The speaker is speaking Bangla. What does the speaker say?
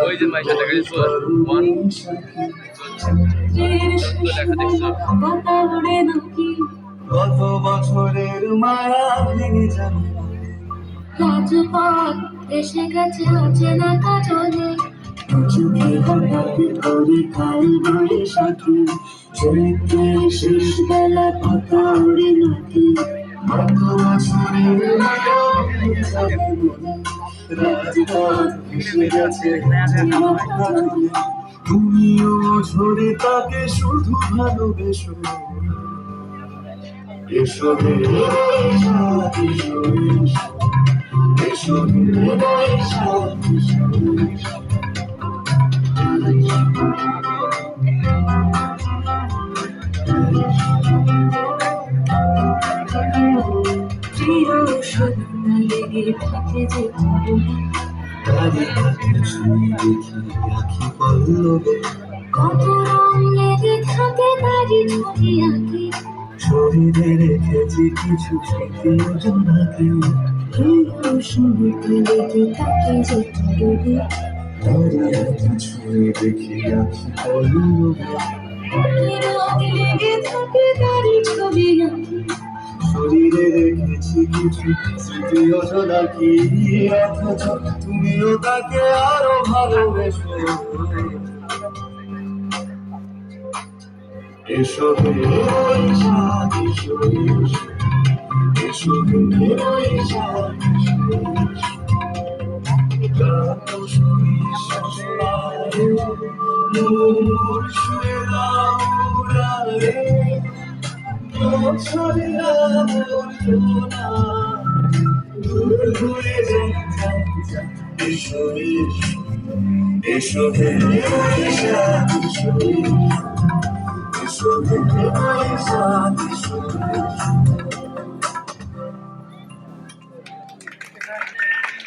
ওই যে মাইশা দেখা যাচ্ছে ওয়ান লেখা দেখছো কত বছরের মায়া ভেঙে যাবে রাজপথ এসে গেছে অচেনা কাজলে চোখে হঠাৎ করে কাল বৈশাখী চরিত্রে শেষ বেলা পাতা উড়ে নাকি কত বছরের মায়া ভেঙে যাবে রাজপথ এসে গেছে তুমিও ঝরে তাকে শুধু ভালোবেসো এসো হে এসো এসো লেগে থাকে যে কত রং লেগে থাকে তারই ছবি আঁকি শরীরে রেখেছি কিছু স্মৃতি জোনাকি শুনতে লেগে থাকে যে ছবি তারই হাতে ছুঁয়ে দেখি আঁকি পল্লবে রং লেগে থাকে তারই ছবি আঁকি শরীরে রেখেছি কিছু স্মৃতি জোনাকি অথচ তুমিও তাকে আরো ভালোবেসো এসো হে বৈশাখ এসো এসো হে বৈশাখ গান শুনি মোর শুয়ে লাউড়ারে বছরেরা মোর জোনা দূর ঘুরে এসো এসো হে বৈশাখ